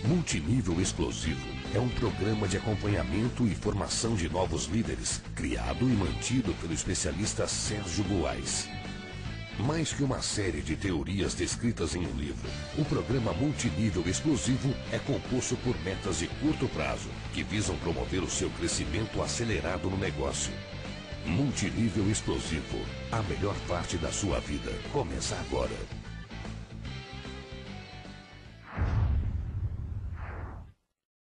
Multinível Explosivo é um programa de acompanhamento e formação de novos líderes, criado e mantido pelo especialista Sérgio Buarez. Mais que uma série de teorias descritas em um livro, o programa Multinível Explosivo é composto por metas de curto prazo, que visam promover o seu crescimento acelerado no negócio. Multinível Explosivo, a melhor parte da sua vida, começa agora.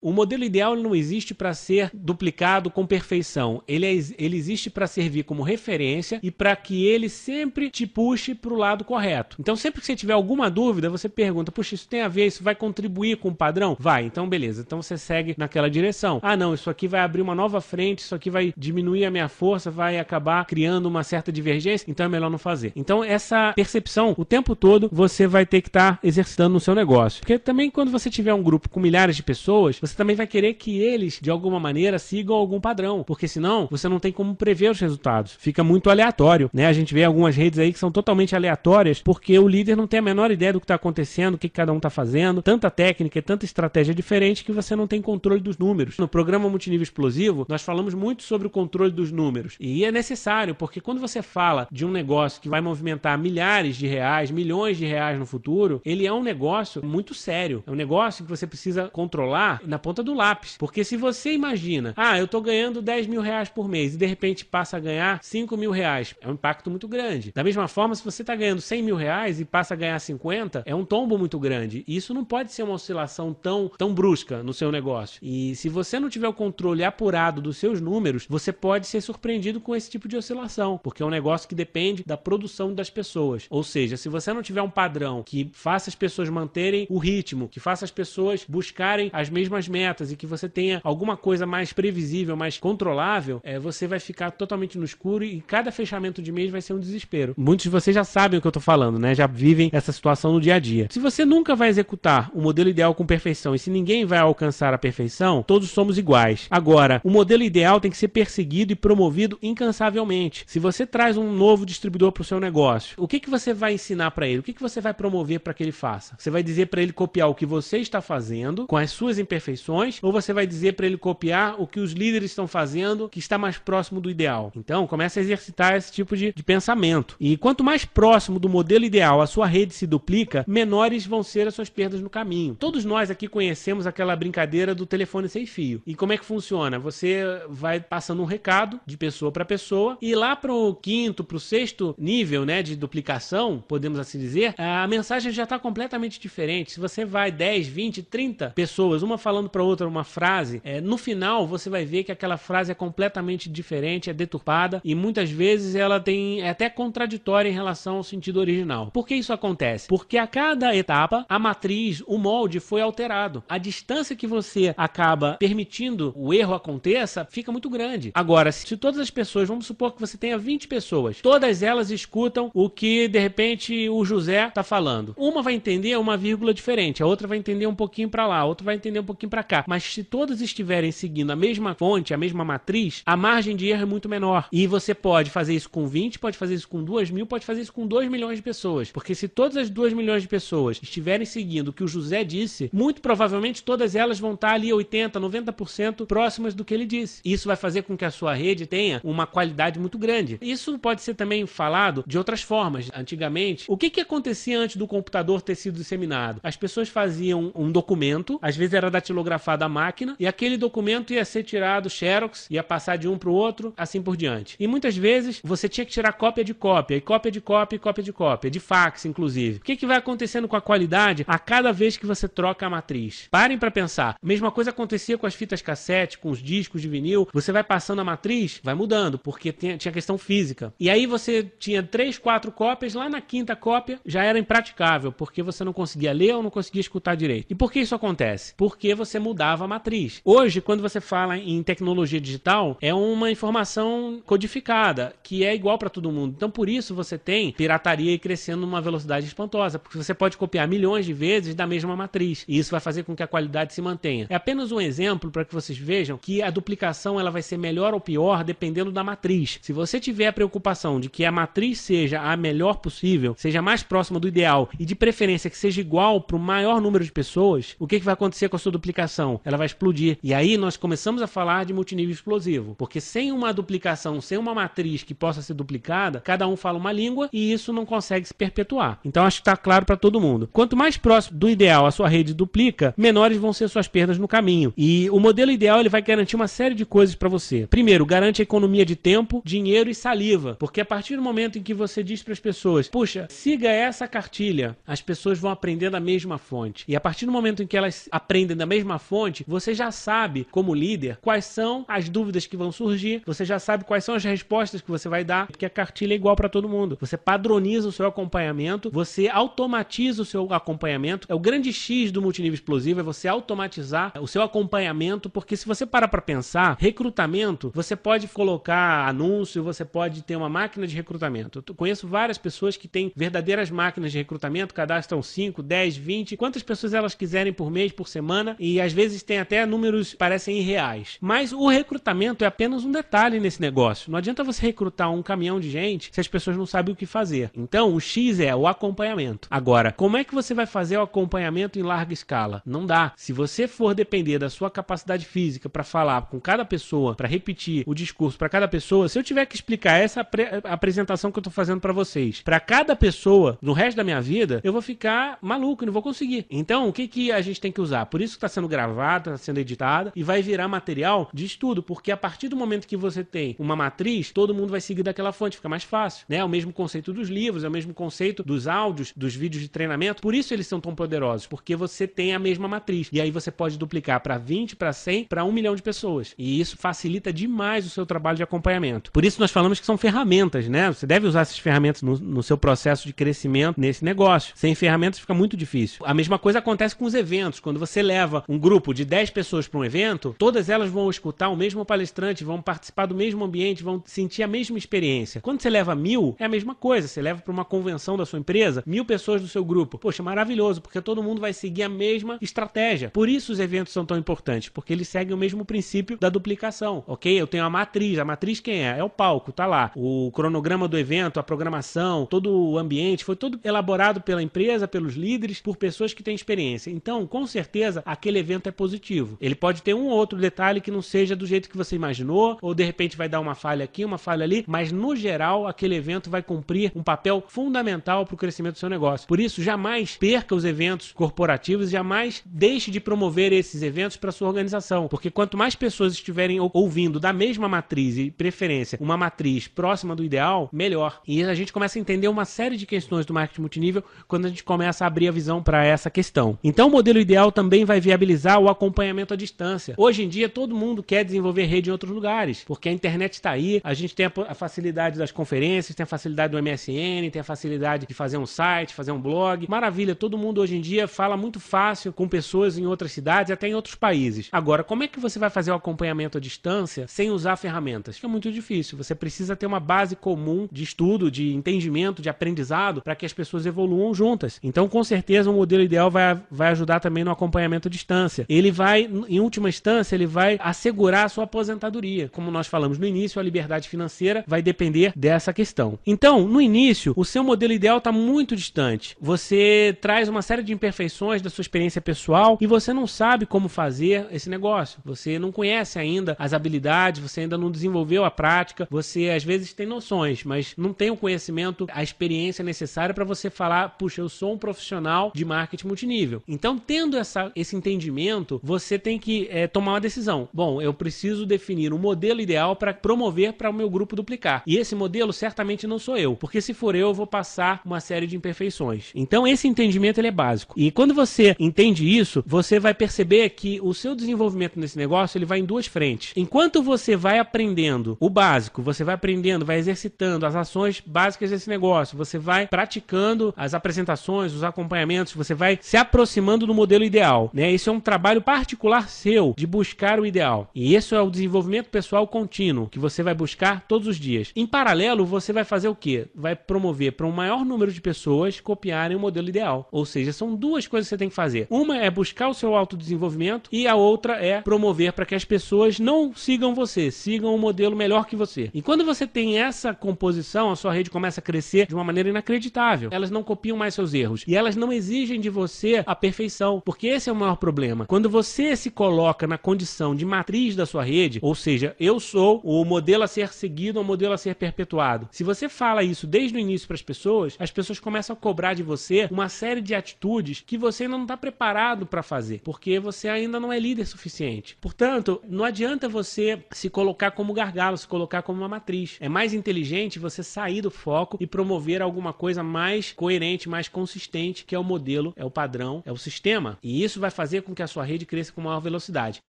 O modelo ideal não existe para ser duplicado com perfeição. Ele existe para servir como referência e para que ele sempre te puxe para o lado correto. Então, sempre que você tiver alguma dúvida, você pergunta, puxa, isso tem a ver, isso vai contribuir com o padrão? Vai, então beleza. Então você segue naquela direção. Ah, não, isso aqui vai abrir uma nova frente, isso aqui vai diminuir a minha força, vai acabar criando uma certa divergência, então é melhor não fazer. Então, essa percepção, o tempo todo, você vai ter que estar exercitando no seu negócio. Porque também quando você tiver um grupo com milhares de pessoas, você também vai querer que eles, de alguma maneira, sigam algum padrão, porque senão você não tem como prever os resultados. Fica muito aleatório, né? A gente vê algumas redes aí que são totalmente aleatórias, porque o líder não tem a menor ideia do que está acontecendo, o que cada um está fazendo, tanta técnica e tanta estratégia diferente que você não tem controle dos números. No programa Multinível Explosivo, nós falamos muito sobre o controle dos números, e é necessário, porque quando você fala de um negócio que vai movimentar milhares de reais, milhões de reais no futuro, ele é um negócio muito sério. É um negócio que você precisa controlar na ponta do lápis. Porque se você imagina, eu tô ganhando 10 mil reais por mês e de repente passa a ganhar 5 mil reais, é um impacto muito grande. Da mesma forma, se você tá ganhando 100 mil reais e passa a ganhar 50, é um tombo muito grande. E isso não pode ser uma oscilação tão brusca no seu negócio. E se você não tiver o controle apurado dos seus números, você pode ser surpreendido com esse tipo de oscilação, porque é um negócio que depende da produção das pessoas. Ou seja, se você não tiver um padrão que faça as pessoas manterem o ritmo, que faça as pessoas buscarem as mesmas metas e que você tenha alguma coisa mais previsível, mais controlável, você vai ficar totalmente no escuro e cada fechamento de mês vai ser um desespero. Muitos de vocês já sabem o que eu tô falando, né? Já vivem essa situação no dia a dia. Se você nunca vai executar o modelo ideal com perfeição e se ninguém vai alcançar a perfeição, todos somos iguais. Agora, o modelo ideal tem que ser perseguido e promovido incansavelmente. Se você traz um novo distribuidor para o seu negócio, o que você vai ensinar para ele? O que você vai promover para que ele faça? Você vai dizer para ele copiar o que você está fazendo com as suas imperfeições, ou você vai dizer para ele copiar o que os líderes estão fazendo, que está mais próximo do ideal? Então, comece a exercitar esse tipo de pensamento. E quanto mais próximo do modelo ideal a sua rede se duplica, menores vão ser as suas perdas no caminho. Todos nós aqui conhecemos aquela brincadeira do telefone sem fio. E como é que funciona? Você vai passando um recado de pessoa para pessoa e lá para o quinto, para o sexto nível, né, de duplicação, podemos assim dizer, a mensagem já está completamente diferente. Se você vai 10, 20, 30 pessoas, uma falando para outra uma frase, no final você vai ver que aquela frase é completamente diferente, é deturpada e muitas vezes ela é até contraditória em relação ao sentido original. Por que isso acontece? Porque a cada etapa a matriz, o molde foi alterado. A distância que você acaba permitindo o erro aconteça fica muito grande. Agora, se todas as pessoas, vamos supor que você tenha 20 pessoas, todas elas escutam o que de repente o José está falando. Uma vai entender uma vírgula diferente, a outra vai entender um pouquinho para lá, a outra vai entender um pouquinho para cá. Mas se todos estiverem seguindo a mesma fonte, a mesma matriz, a margem de erro é muito menor. E você pode fazer isso com 20, pode fazer isso com 2 mil, pode fazer isso com 2 milhões de pessoas. Porque se todas as 2 milhões de pessoas estiverem seguindo o que o José disse, muito provavelmente todas elas vão estar ali 80%, 90% próximas do que ele disse. Isso vai fazer com que a sua rede tenha uma qualidade muito grande. Isso pode ser também falado de outras formas. Antigamente, o que acontecia antes do computador ter sido disseminado? As pessoas faziam um documento, às vezes era datilografado à máquina, e aquele documento ia ser tirado xerox, ia passar de um para o outro, assim por diante. E muitas vezes você tinha que tirar cópia de cópia, e cópia de cópia, e cópia de cópia, de fax inclusive. O que vai acontecendo com a qualidade a cada vez que você troca a matriz? Parem para pensar. A mesma coisa acontecia com as fitas cassete, com os discos de vinil. Você vai passando a matriz, vai mudando, porque tinha questão física. E aí você tinha 3, 4 cópias, lá na quinta cópia já era impraticável, porque você não conseguia ler ou não conseguia escutar direito. E por que isso acontece? Porque você você mudava a matriz. Hoje, quando você fala em tecnologia digital, é uma informação codificada, que é igual para todo mundo. Então, por isso você tem pirataria crescendo numa velocidade espantosa, porque você pode copiar milhões de vezes da mesma matriz, e isso vai fazer com que a qualidade se mantenha. É apenas um exemplo para que vocês vejam que a duplicação ela vai ser melhor ou pior dependendo da matriz. Se você tiver a preocupação de que a matriz seja a melhor possível, seja mais próxima do ideal e de preferência que seja igual para o maior número de pessoas, o que vai acontecer com a sua duplicação? Ela vai explodir. E aí nós começamos a falar de multinível explosivo, porque sem uma duplicação, sem uma matriz que possa ser duplicada, cada um fala uma língua e isso não consegue se perpetuar. Então acho que está claro para todo mundo. Quanto mais próximo do ideal a sua rede duplica, menores vão ser suas perdas no caminho. E o modelo ideal ele vai garantir uma série de coisas para você. Primeiro, garante a economia de tempo, dinheiro e saliva, porque a partir do momento em que você diz para as pessoas, puxa, siga essa cartilha, as pessoas vão aprender da mesma fonte. E a partir do momento em que elas aprendem da mesma fonte, você já sabe, como líder, quais são as dúvidas que vão surgir, você já sabe quais são as respostas que você vai dar, porque a cartilha é igual para todo mundo. Você padroniza o seu acompanhamento, você automatiza o seu acompanhamento. É o grande X do multinível explosivo, é você automatizar o seu acompanhamento, porque se você parar para pensar, recrutamento, você pode colocar anúncio, você pode ter uma máquina de recrutamento. Eu conheço várias pessoas que têm verdadeiras máquinas de recrutamento, cadastram 5, 10, 20, quantas pessoas elas quiserem por mês, por semana, e às vezes tem até números que parecem irreais. Mas o recrutamento é apenas um detalhe nesse negócio. Não adianta você recrutar um caminhão de gente se as pessoas não sabem o que fazer. Então, o X é o acompanhamento. Agora, como é que você vai fazer o acompanhamento em larga escala? Não dá. Se você for depender da sua capacidade física para falar com cada pessoa, para repetir o discurso para cada pessoa, se eu tiver que explicar essa apresentação que eu estou fazendo para vocês, para cada pessoa, no resto da minha vida, eu vou ficar maluco, não vou conseguir. Então, o que a gente tem que usar? Por isso que está sendo gravado, está sendo editado e vai virar material de estudo, porque a partir do momento que você tem uma matriz, todo mundo vai seguir daquela fonte, fica mais fácil, né? É o mesmo conceito dos livros, é o mesmo conceito dos áudios, dos vídeos de treinamento, por isso eles são tão poderosos, porque você tem a mesma matriz, e aí você pode duplicar para 20, para 100, para 1 milhão de pessoas, e isso facilita demais o seu trabalho de acompanhamento. Por isso nós falamos que são ferramentas, né? Você deve usar essas ferramentas no seu processo de crescimento nesse negócio. Sem ferramentas fica muito difícil. A mesma coisa acontece com os eventos. Quando você leva um grupo de 10 pessoas para um evento, todas elas vão escutar o mesmo palestrante, vão participar do mesmo ambiente, vão sentir a mesma experiência. Quando você leva 1000, é a mesma coisa. Você leva para uma convenção da sua empresa, 1000 pessoas do seu grupo. Poxa, maravilhoso, porque todo mundo vai seguir a mesma estratégia. Por isso os eventos são tão importantes, porque eles seguem o mesmo princípio da duplicação, ok? Eu tenho a matriz quem é? É o palco, tá lá. O cronograma do evento, a programação, todo o ambiente, foi todo elaborado pela empresa, pelos líderes, por pessoas que têm experiência. Então, com certeza, aquele evento é positivo. Ele pode ter um ou outro detalhe que não seja do jeito que você imaginou, ou de repente vai dar uma falha aqui, uma falha ali, mas no geral, aquele evento vai cumprir um papel fundamental para o crescimento do seu negócio. Por isso, jamais perca os eventos corporativos, jamais deixe de promover esses eventos para sua organização, porque quanto mais pessoas estiverem ouvindo da mesma matriz e preferência, uma matriz próxima do ideal, melhor. E a gente começa a entender uma série de questões do marketing multinível quando a gente começa a abrir a visão para essa questão. Então, o modelo ideal também vai viabilizar o acompanhamento à distância. Hoje em dia, todo mundo quer desenvolver rede em outros lugares, porque a internet está aí, a gente tem a facilidade das conferências, tem a facilidade do MSN, tem a facilidade de fazer um site, fazer um blog. Maravilha, todo mundo hoje em dia fala muito fácil com pessoas em outras cidades, até em outros países. Agora, como é que você vai fazer o acompanhamento à distância sem usar ferramentas? Fica muito difícil. Você precisa ter uma base comum de estudo, de entendimento, de aprendizado, para que as pessoas evoluam juntas. Então, com certeza, o modelo ideal vai ajudar também no acompanhamento à distância. Ele vai, em última instância, ele vai assegurar a sua aposentadoria. Como nós falamos no início, a liberdade financeira vai depender dessa questão. Então, no início, o seu modelo ideal está muito distante. Você traz uma série de imperfeições da sua experiência pessoal e você não sabe como fazer esse negócio. Você não conhece ainda as habilidades, você ainda não desenvolveu a prática, você às vezes tem noções, mas não tem o conhecimento, a experiência necessária para você falar, puxa, eu sou um profissional de marketing multinível. Então, tendo esse entendimento, você tem que tomar uma decisão. Bom, eu preciso definir um modelo ideal para promover para o meu grupo duplicar. E esse modelo certamente não sou eu, porque se for eu vou passar uma série de imperfeições. Então, esse entendimento ele é básico. E quando você entende isso, você vai perceber que o seu desenvolvimento nesse negócio ele vai em duas frentes. Enquanto você vai aprendendo o básico, você vai aprendendo, vai exercitando as ações básicas desse negócio, você vai praticando as apresentações, os acompanhamentos, você vai se aproximando do modelo ideal, né? Isso é trabalho particular seu de buscar o ideal. E isso é o desenvolvimento pessoal contínuo, que você vai buscar todos os dias. Em paralelo, você vai fazer o quê? Vai promover para um maior número de pessoas copiarem o modelo ideal. Ou seja, são duas coisas que você tem que fazer. Uma é buscar o seu autodesenvolvimento e a outra é promover para que as pessoas não sigam você, sigam um modelo melhor que você. E quando você tem essa composição, a sua rede começa a crescer de uma maneira inacreditável. Elas não copiam mais seus erros e elas não exigem de você a perfeição, porque esse é o maior problema. Quando você se coloca na condição de matriz da sua rede, ou seja, eu sou o modelo a ser seguido, o modelo a ser perpetuado. Se você fala isso desde o início para as pessoas começam a cobrar de você uma série de atitudes que você ainda não está preparado para fazer, porque você ainda não é líder suficiente. Portanto, não adianta você se colocar como gargalo, se colocar como uma matriz. É mais inteligente você sair do foco e promover alguma coisa mais coerente, mais consistente, que é o modelo, é o padrão, é o sistema. E isso vai fazer com que a sua rede cresça com maior velocidade.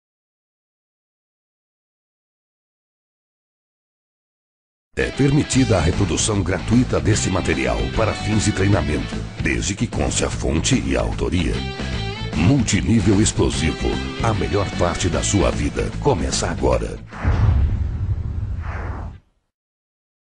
É permitida a reprodução gratuita deste material para fins de treinamento, desde que conste a fonte e a autoria. Multinível Explosivo, a melhor parte da sua vida começa agora.